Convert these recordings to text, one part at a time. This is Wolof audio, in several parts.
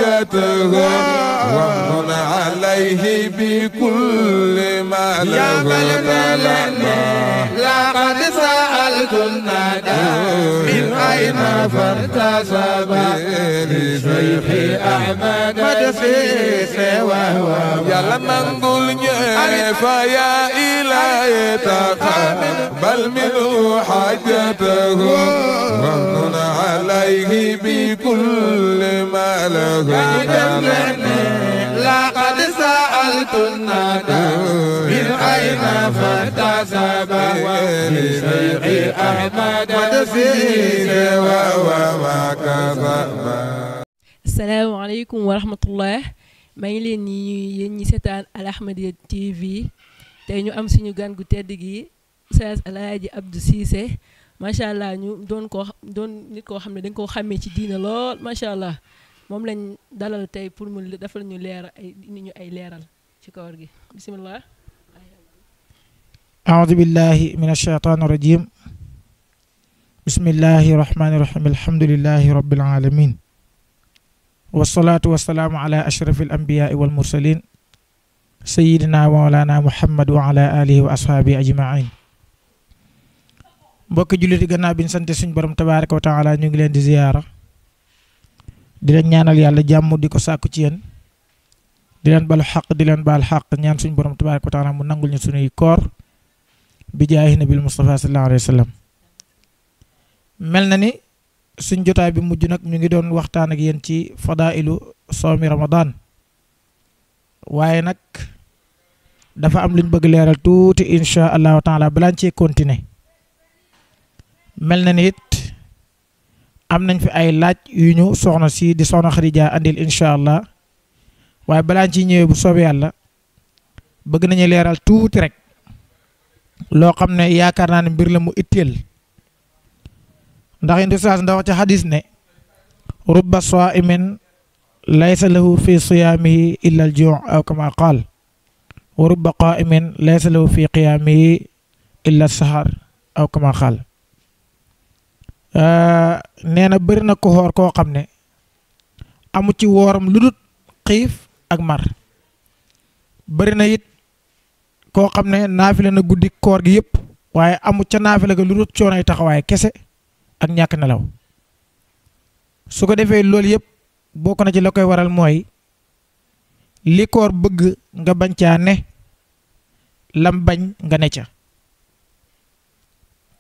حاجته وامن عليه بكل ما له لقد سألت الندى من أين فارتسب لشيخ أحمد مدسيس وهو يلا نقول فيا إلهي تقبل منه حاجته وامن عليه بكل ما له لقد سألت الندى من أين فارتسب لشيخ أحمد مدسيس وهو asalaamaaleykum wa rahmatullah maa ngi leen ñi yéen ñi seetaan Al Ahmadiyya TV tey ñu am suñu gan gu tedd gi Oustaz Alaaji Abdou Cissé macha allah ñu doon nit koo xam ne dañ koo xàmmee ci diina lool macha allah moom lañ dalal tey pour mu defal ñu leeral ay leeral ci kawar gi bismillah. أعوذ بالله من الشيطان الرجيم بسم الله الرحمن الرحيم الحمد لله رب العالمين والصلاة والسلام على أشرف الأنبياء والمرسلين سيدنا ومولانا محمد وعلى آله وأصحابه أجمعين mbokk jullit gannaaw bi ñu sant suñu borom tabaaraka wa taala ñu ngi leen di ziyaara di leen ñaanal yàlla jàmm di ko sàkku ci yéen di leen balu xaq di leen baal xaq ñaan suñu borom tabaaraka wa taala mu nangul ñu suñuy koor bi jaahi nabil Mustafa sallallahu alayhi wa sallam mel na ni suñ jotaay bi mujj nag ñu ngi doon waxtaan ak yéen ci fadailu sawmi Ramadan waaye nag dafa am luñ bëgg leeral tuuti insha allahu taala balaañ cee continuer mel na ni it am nañ fi ay laaj yu ñu soxna si di soxna Xadija andil insha allah waaye balaañ ciy ñëwee bu soobee yàlla bëgg nañu leeral tuuti rek loo xam ne yaakaar naa ne mbir la mu itteel ndax indi saas ndax wax ci xadis ne rubba saimin laysa lahu fi siyaamihi illa al juu aw kama qaal wa rubba qaimin laysa lahu fi qiyaamihi illa sahar aw kama qaal nee na bëri na ko xoor koo xam ne amu ci wooram lu dul xiif ak mar bëri na it koo xam ne naafila na guddi koor gi yëpp waaye amu ca naafila ga lu dul coonay taxawaay kese ak ñàkk nelaw su ko defee loolu yëpp bokk na ci la koy waral mooy li koor bëgg nga bañ caa ne lam bañ nga ne ca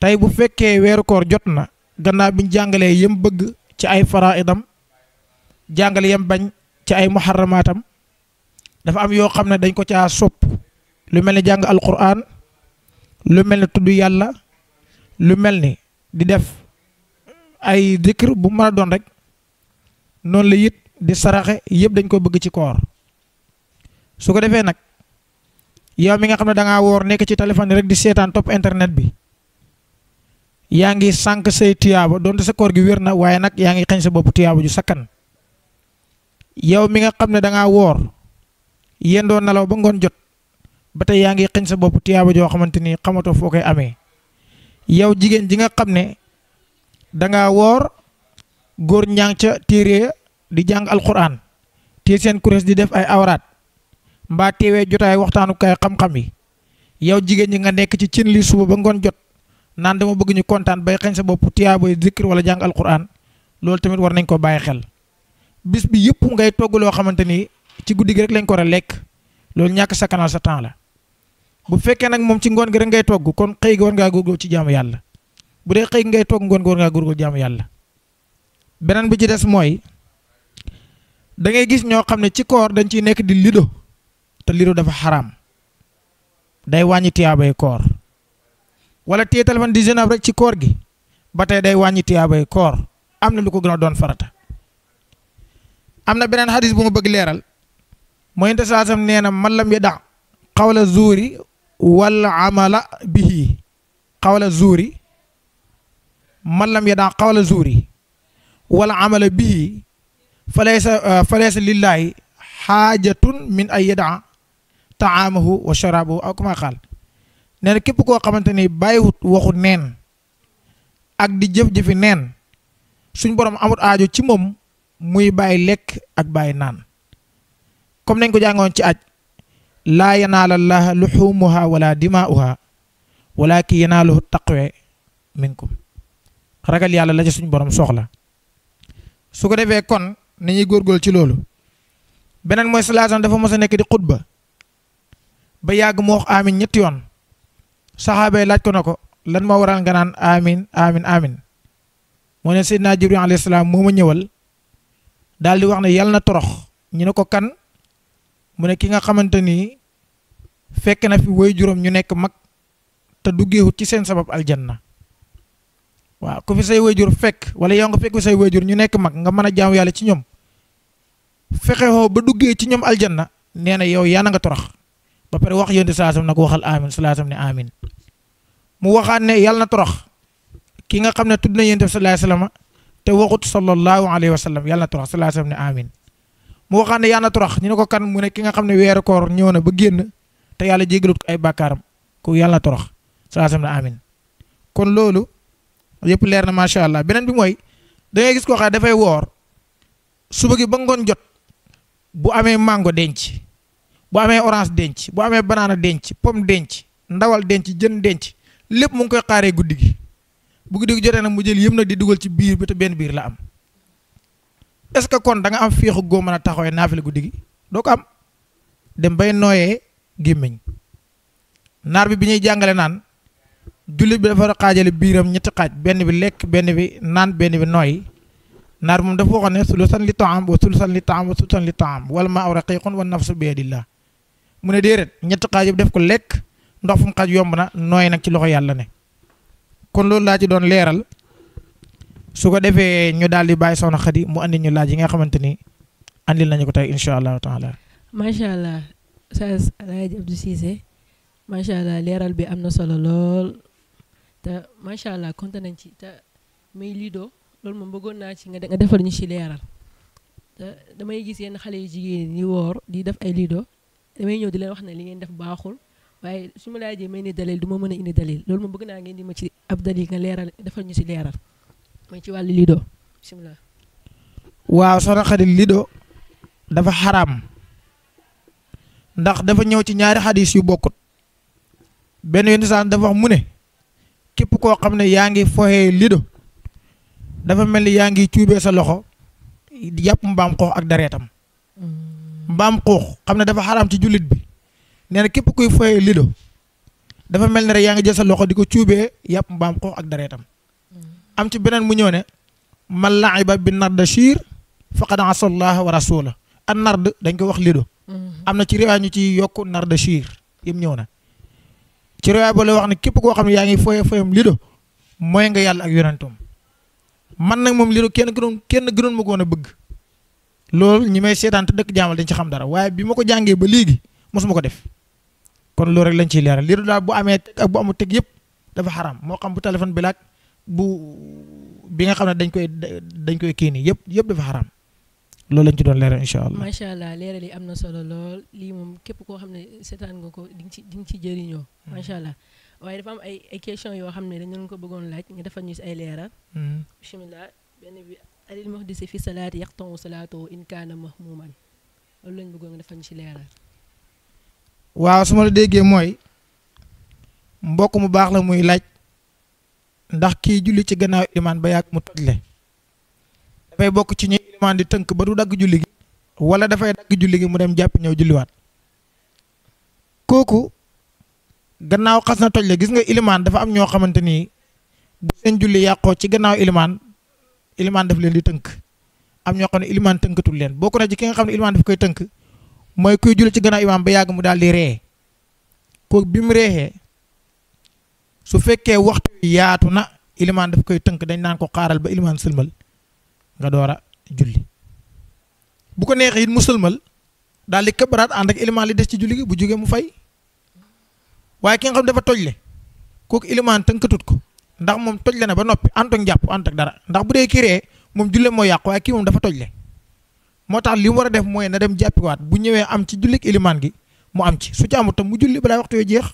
tey bu fekkee weeru koor jot na gannaaw biñ jàngalee yem bëgg ci ay faraidam jàngale yem bañ ci ay muharramaatam dafa am yoo xam ne dañ ko caa sopp lu mel ni jàng alquran lu mel ni tudd yàlla lu mel ni di def ay dikr bu mën a doon rek noonu la it di saraxe yëpp dañ ko bëgg ci koor su ko defee nag yow mi nga xam ne da ngaa woor nekk ci téléphone rek di seetaan topp internet bi yaa ngi sànq say tiyaaba donte sa koor gi wér na waaye nag yaa ngi xañ sa bopp tiyaaba ju sakkan yow mi nga xam ne da ngaa woor yendoo nelaw ba ngoon jot ba tey yaa ngi xañ sa bopp tiyaaba joo xamante ni xamatoo foo koy amee yow jigéen ji nga xam ne danga woor góor ñaa ca téere di jàng alquran te seen kuréel di def ay awraat mbaa teewee jotaay waxtaanukaay xam-xam yi yow jigéen ñi nga nekk ci cin li suba ba ngoon jot naan dama bëgg ñu kontaan bay xañ sa bopp tiyaaboy zikr wala jàng alquran loolu tamit war nañ ko bàyyi xel bis bi yëpp ngay togg loo xamante ni ci guddi gi rek lañ ko war a lekk loolu ñàkk sa kanal sa temps la bu fekkee nag moom ci ngoon gi rek ngay togg kon xëy gi war ngaa góorgóorlu ci jaamu yàlla bu dee xëy ngay togg ngoon gi war ngaa góorgóorlu jaamu yàlla beneen bi ci des mooy da ngay gis ñoo xam ne ci koor dañ ciy nekk di lido te lido dafa xaraam day wàññi tiyaabay koor wala téye téléphone di jeune rek ci koor gi ba tey day wàññi tiyaabay koor am na lu ko gën a doon farata am na beneen xadis bu ma bëgg leeral mooy inte saasam nee na man lam yada xawla zuuri wal amala bihi xawla zuuri man lam yada xawla zuuri wala amala bihi falaysa lillahi xaajatun min ay yada taamahu wa sharabahu aw kama qaal nee na képp koo xamante ni bàyyiwut waxu neen ak di jëf-jëfi neen suñ borom amut aajo ci moom muy bàyyi lekk ak bàyyi naan comme nañ ko jàngoon ci aj laa yanaala llaha luxumuha wala dimaa'uha walakin yanaaluhu taqwa minkum ragal yàlla la ci suñu borom soxla su ko defee kon ni ñuy góorgóorlu ci loolu beneen mooy salaasam dafa mos a nekk di xutba ba yàgg mu wax amin ñetti yoon saxaaba yi laaj ko na ko lan moo waral nga naan amin amin amin moo ne Seydina Jibril alayhi salaam moo ma ñëwal daal di wax ne yàlla na torox ñu ne ko kan mu ne ki nga xamante ni fekk na fi woy juróom ñu nekk mag te duggeewut ci seen sabab aljanna waaw ku fi say woy jur fekk wala yow nga fekk fi say woy jur ñu nekk mag nga mën a jaamu yàlla ci ñoom fexewoo ba duggee ci ñoom aljanna nee na yow yaa na nga torox ba pare wax yonent salaasam nag waxal amin salaasam ne amin mu waxaat ne yàlla na torox ki nga xam ne tudd na yonent bi sallallahu alayhi wa sallam te waxut sallallahu alayhi wa sallam yàlla na torox salaasam ne amin mu waxaat ne yàlla na torox ñu ne ko kan mu ne ki nga xam ne weeru koor ñëw na ba génn te yàlla jégalut ko ay bàkkaaram ku yàlla na torox salaasam ne amin kon loolu yëpp leer na macha allah beneen bi mooy da ngay gis koo xam ne dafay woor suba gi ba ngoon jot bu amee mango denc bu amee orange denc bu amee banaana denc pomme denc ndawal denc jën denc lépp mu ngi koy xaaree guddi gi bu guddi gi jotee nag mu jël yëpp nag di dugal ci biir bi te benn biir la am est-ce que kon da nga am féexu goo mën a taxawee naafila guddi gi doo ko am dem bay nooyee gémmiñ naar bi ñuy jàngale naan jullit bi dafa xaajale biiram ñetti xaaj benn bi lekk benn bi naan benn bi nooy naar moom dafa waxoon ne sulusan li taam wa sulusan li taam wa sulusan li taam wala maa aw raqiqun wa nafsu bi yadillah mu ne déedéet ñetti xaaj yëpp def ko lekk ndox fu mu xaaj yomb na nooy nag ci loxo yàlla ne kon loolu laa ci doon leeral su ko defee ñu daal di bàyyi soxna Xadi mu andi ñu laaj yi nga xamante ni andil nañu ko tey incha allahu taala. macha allah Oustaz Alaaji Abdou Cissé macha allah leeral bi am na solo lool te macha allah kontaan nañ ci te muy lido loolu moom bëggoon naa ci nga defal ñu ci leeral te damay gis yenn xale yu jigéen ñi woor di def ay lido damay ñëw di leen wax ne li ngeen def baaxul waaye su ma laajee may ni dalil du ma mën a indi dalil loolu moom bëgg naa ngeen di ma ci ab dalil nga leeral defal ñu ci leeral mooy ci wàllu lido bisimilah. waaw soxna Xadi lido dafa xaraam ndax dafa ñëw ci ñaari xadis yu bokkut benn yoon sax dafa wax mu ne képp koo xam ne yaa ngi foxee lido dafa mel ni yaa ngi cuubee sa loxo yàpp mbaam xuux ak dareetam mbaam xuux xam ne dafa xaraam ci jullit bi nee na képp kuy foxee lido dafa mel ni rek yaa ngi jël sa loxo di ko cuubee yàpp mbaam xuux ak dareetam am ci beneen mu ñëw ne man laiba bi narda shiir faqad asa Allah wa rasula an nard dañ ko wax lido am na ci riwaay ñu ci yokk narda shiir yëpp ñëw na ci riwaay ba la wax ne képp koo xam ne yaa ngi foye foyam lido mooy nga yàlla ak yonentam man nag moom lido kenn gënoon ma ko woon a bëgg loolu ñi may seetaan te dëkk jaamal dañ ci xam dara waaye bi ma ko jàngee ba léegi mosuma ko def kon loolu rek lañ ciy leeral lido daal bu amee teg ak bu amul teg yëpp dafa xaram moo xam bu téléphone bi laak bu bi nga xam ne dañ koy kii nii yëpp dafa xaram loolu lañ ci doon leeral incha allah. macha allah leeral yi am na solo lool lii moom képp koo xam ne seetaan nga ko di nga ci jëriñoo. macha allah waaye dafa am ay question yoo xam ne dañu ko bëggoon laaj nga defal ñu si ay leeral. bisimilah benn bi alil muhdisi fi salaati yaqta'u salaatahu in kaana mahmuuman loolu lañ bëggoon nga defal ñu si leeral. waaw su ma la déggee mooy mbokk mu baax la muy laaj ndax kii julli ci gannaaw ilimaan ba yàgg mu tojle dafay bokk ci ñi ilimaan di tënk ba du dagg julli gi wala dafay dagg julli gi mu dem jàpp ñëw julliwaat kooku gannaaw xas na tojle gis nga ilimaan dafa am ñoo xamante ni bu seen julli yàqoo ci gannaaw ilimaan daf leen di tënk am ñoo xam ne ilimaan tënkatul leen bokk na ci ki nga xam ne ilimaan daf koy tënk mooy kuy julli ci gannaaw imaam ba yàgg mu daal di ree kooku bi mu reexee su fekkee waxtu yaatu na ilimaan daf koy tënk dañ naan ko xaaral ba ilimaan sëlmal nga door a julli bu ko neexee it mu sëlmal daal di këbbaraat ànd ak ilimaan li des ci julli gi bu jógee mu fay waaye ki nga xam dafa tojle kooku ilimaan tënkatut ko ndax moom tojle na ba noppi ànd ak njàpp ànd ak dara ndax bu dee kiree moom julle moo yàqu waaye kii moom dafa tojle moo tax li mu war a def mooy na dem jàppiwaat bu ñëwee am ci jullik ilimaan gi mu am ci su ci amut tam mu julli balaa waxtu yoo jeex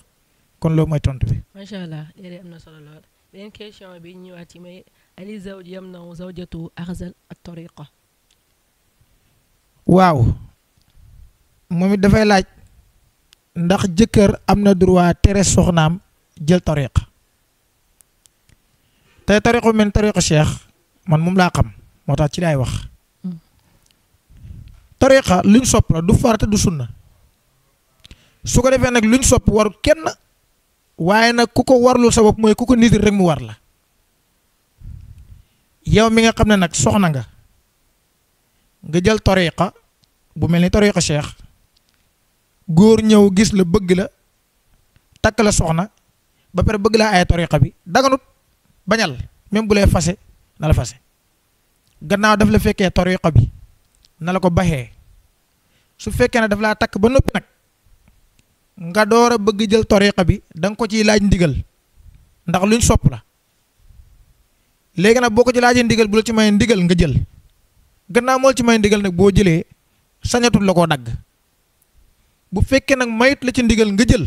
kon loolu mooy tontu bi. macha allah léeg-léeg am na solo lool beneen question bi ñëwaat ci may ali zawj yamnaw zawjatu axzal at tariqa waaw moom it dafay laaj ndax jëkkër am na droit tere soxnaam jël tariqa te tariqa men tariqa cheikh man moom laa xam moo tax ci laay wax tariqa luñ sopp la du farata du sunna su ko defee nag luñ sopp waru kenn waaye nag ku ko warlul sa bopp mooy ku ko nit rek mu war la yow mi nga xam ne nag soxna nga jël tariqa bu mel ni tariqa cheikh góor ñëw gis la bëgg la takk la soxna ba pare bëgg laa ay tariqa bi daganut bañal même bu lay fase na la fase gannaaw daf la fekkee tariqa bi na la ko baxee su fekkee ne daf laa takk ba noppi nag nga door a bëgg jël tariqa bi da nga ko ciy laaj ndigal ndax luñ sopp la léegi nag boo ko ci laajee ndigal bu la ci may ndigal nga jël gannaaw moo ci may ndigal nag boo jëlee sañatul la koo dagg bu fekkee nag mayit la ci ndigal nga jël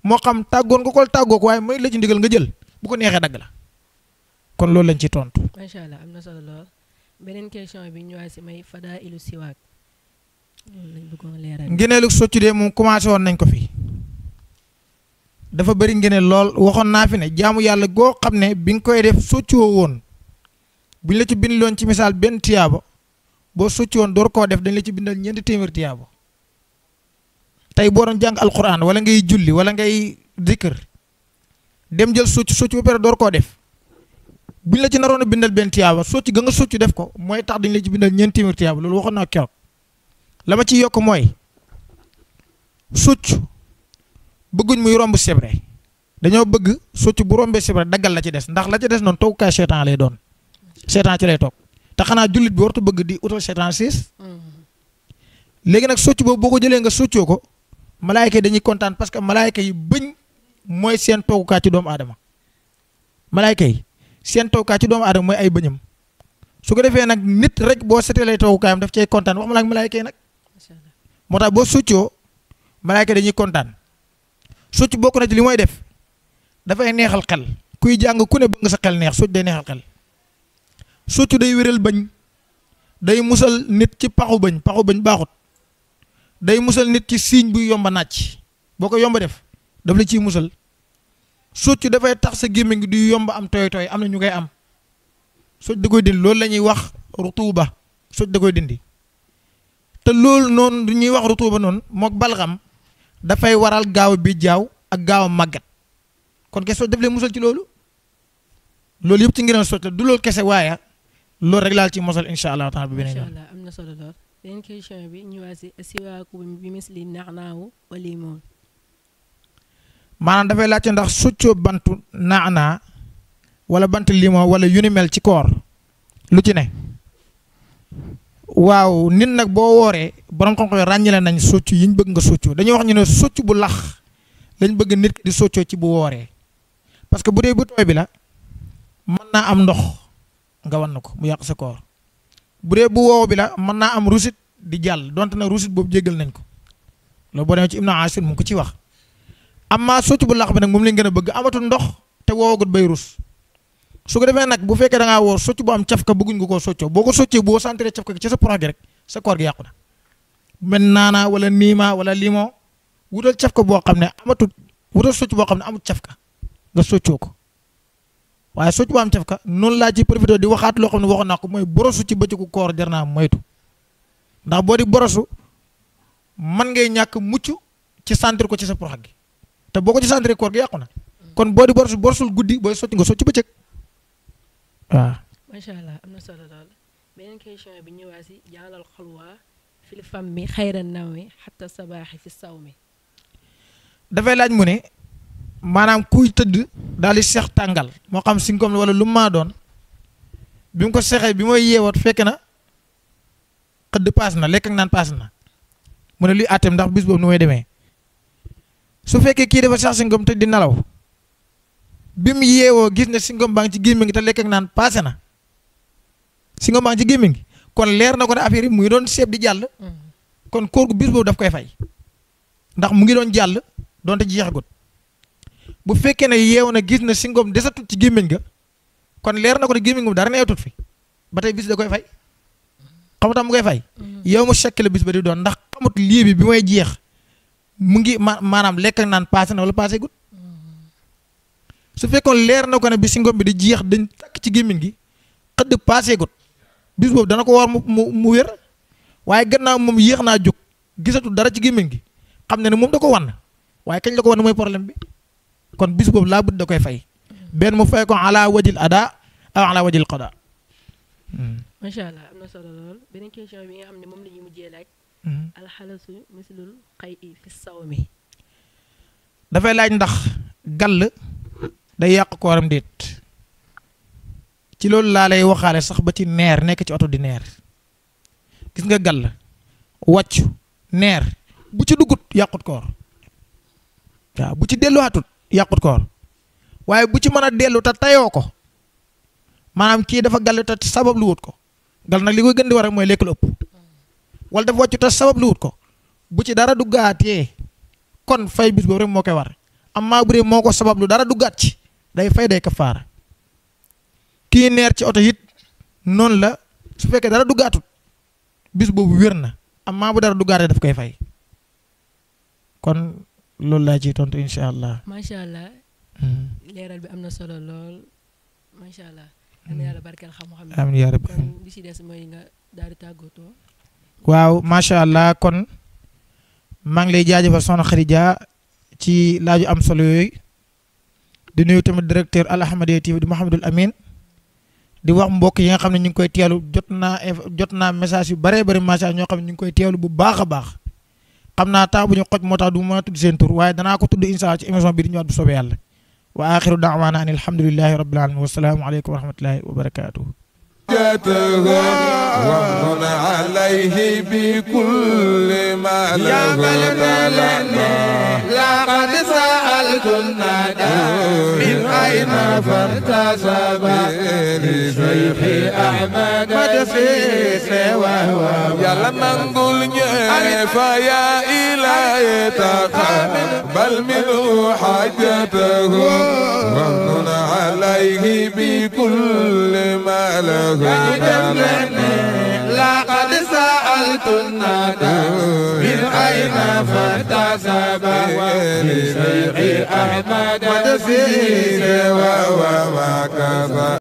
moo xam tàggoon nga ko tàggoo ko waaye mayit la ci ndigal nga jël bu ko neexee dagg la kon loolu lañ ci tontu. macha allah am na solo lool beneen question bi ñu waa si may fadaa ilu siwaak loolu lañ bëggoon leeral. ngeneelu soccu de moom commencé woon nañ ko fi dafa bëri ngeneel lool waxoon naa fi ne jaamu yàlla goo xam ne bi nga koy def soccuwoo woon buñ la ci bindaloon ci misaal benn tiyaabo boo soccu woon door koo def dañ la ci bindal ñeenti téeméer tiyaabo tey boo doon jàng alquran wala ngay julli wala ngay zikr dem jël soccu ba pare door koo def buñ la ci naroon a bindal benn tiyaaba soccu ga nga soccu def ko mooy tax dañ la ci bindal ñeenti téeméer tiyaaba loolu waxoon naa keroog la ma ci yokk mooy soccu bëgguñ muy romb sebre dañoo bëgg soccu bu rombee sebre daggal la ci des ndax la ci des noonu toogukaay seetaan lay doon seetaan ci lay toog te xanaa jullit bi wartu bëgg di utal seetaan siis léegi nag soccu boobu boo ko jëlee nga soccoo ko malaayka yi dañuy kontaan parce que malaayka yi bëñ mooy seen toogukaay ci doomu aadama malaayka yi seen toogukaay ci doomu aadama mooy ay bëñam su ko defee nag nit rek boo setee lay toogukaayam daf cay kontaan wax ma la ak malaayka yi nag moo tax boo soccoo malaayka dañuy kontaan socc bokk na ci li mooy def dafay neexal xel kuy jàng ku ne bëgg nga sa xel neex socc day neexal xel socc day wéral bañ day musal nit ci paxu bañ baaxut day musal nit ci siiñ buy yomba nàcc boo ko yomba def daf la ciy musal socc dafay tax sa gémmiñ gi du yomba am tooy tooy am na ñu koy am socc da koy dindi loolu la ñuy wax rutuuba socc da koy dindi te loolu noonu du ñuy wax rutuuba noonu mook balxam dafay waral gaaw bi jaaw ak gaaw a màggat kon ke socc daf lay musal ci loolu loolu yëpp ci ngeen socc la du loolu kese waaye loolu rek laal ci mosal incha allah taala bi beneen yoon. incha allah am na solo lool beneen question bi ñu waa si siwaaku bi misli naanaawu wa limoon. maanaam dafay laajte ndax soccoo bantu naanaa wala bant limon wala yu ni mel ci koor lu ci ne waaw nit nag boo wooree borom xam-xam yi ràññale nañ socc yi ñu bëgg nga soccoo dañuy wax ñu ne socc bu lax lañ bëgg nit ki di soccoo ci bu wooree parce que bu dee bu tooy bi la mën naa am ndox nga wan na ko mu yàq sa koor bu dee bu woow bi la mën naa am rusit di jàll donte nag rusit boobu jéggal nañ ko loolu boo demee ci Ibnu Asir mu ngi ko ci wax amma socc bu lax bi nag moom lañ gën a bëgg amatul ndox te woowagut bay rus su ko defee nag bu fekkee da ngaa woor socc bu am cafka bëgguñ nga koo soccoo boo ko soccee boo sentiree cafka ci sa prox gi rek sa koor gi yàqu na mel naana wala niima wala limon wutal cafka boo xam ne amatul wutal socc boo xam ne amul cafka nga soccoo ko waaye socc bu am cafka noonu laa ci profité di waxaat loo xam ne waxoon naa ko mooy borosu ci bëccëgu koor jar naa moytu ndax boo di borosu man ngay ñàkk mucc ci sentir ko ci sa prox gi te boo ko ci sentir koor gi yàqu na kon boo di borosul guddi booy socc nga socc bëccëg waaw. macha allah am na solo lool beneen question bi ñëwaa si jaalal xalwa fil fammi xayra nawmi xatta sabaaxi fi sawmi. dafay laaj mu ne maanaam kuy tëdd daal di seex tàngal moo xam si ngom wala lu maa doon bi mu ko seexee bi mooy yeewoot fekk na xëdd paas na lekk ak naan paas na mu ne luy àtteem ndax bis boobu nu may demee su fekkee kii dafa seex si ngom te di nelaw bi mu yeewoo gis ne si ngom baa ngi ci gémmiñ gi te lekk ak naan paase na si ngom baa ngi ci gémmiñ gi kon leer na ko ne affaire yi mu ngi doon seeb di jàll kon koor gu bis boobu daf koy fay ndax mu ngi doon jàll doonte jeexagut bu fekkee ne yeewu na gis na si ngom desatut ci gémmiñ ga kon leer na ko ne gémmiñ moom dara neewatut fi ba tey bis da koy fay xam nga tam mu koy fay yow mu chèque la bis ba di doon ndax xamut lii bi may jeex mu ngi maanaam lekk ak naan passé na wala passé gut su fekkoon leer na ko ne bi si ngom bi di jeex dañ takk ci gémmiñ gi xëdd passé gut bis boobu dana ko war mu wér waaye gannaaw moom yéex naa jóg gisatul dara ci gémmiñ gi xam ne ne moom da ko wan waaye kañ la ko wan mooy problème bi kon bis boobu laa bud da koy fay benn mu fay ko ala wajil ada aw ala wajil qada. macha allah am na solo lool beneen question bi nga xam ne moom la ñuy mujjee laaj. alxalasu mislul xay i fi sawmi. dafay laaj ndax gàll day yàq kooram déet ci loolu laa lay waxaale sax ba ci neer nekk ci oto di neer gis nga gàll wàccu neer bu ci duggut yàqut koor waaw bu ci delluwaatut yàqut koor waaye bu ci mën a dellu te tayoo ko maanaam kii dafa gàll te sabab lu wut ko gal nag li koy gën di war mooy lekk lu ëpp wala dafa wàccu te sabab lu wut ko bu ci dara duggaatee kon fay bis boobu rek moo koy war amma bu dee moo ko sabab lu dara duggaat ci day fay day kafaara kii neer ci oto it noonu la su fekkee dara duggaatut bis boobu wér na amma bu dara duggaatee daf koy fay kon loolu laa ciy tontu incha allah. macha allah. leeral bi am na solo lool macha allah. am na yàlla barkeel xam-xam. amiin yaa rabbi. kon li ci des mooy nga daal di tàggatoo. waaw macha allah kon maa ngi lay jaajëfal soxna Khadija ci laaju am solo yooyu di nuyu tamit directeur Al Ahmadiyya TV di Mouhamadul Amin di wax mbokk yi nga xam ne ñu ngi koy teelu jot naa message yu bëree bëri macha allah ñoo xam ne ñu ngi koy teelu bu baax a baax xam naa temps bu ñu xoj moo tax du mën a tudd seen tur waaye danaa ko tudd incha allah ci émission bi di ñëwaat bu soobee yàlla wa axiru daawaana an alhamdulillahi rabbil alamin wa salaamu aleykum wa rahmatullahi wa barakatuh ومن عليه بكل ما له لقد سألت الندى من أين فارتسب لشيخ أحمد مدسيس وهو يا لمن قلنا فيا إلهي تقبل منه حاجته ومن عليه بكل ما له لقد سألت الندى من أين فارتسب لشيخ أحمد مدسيس وهو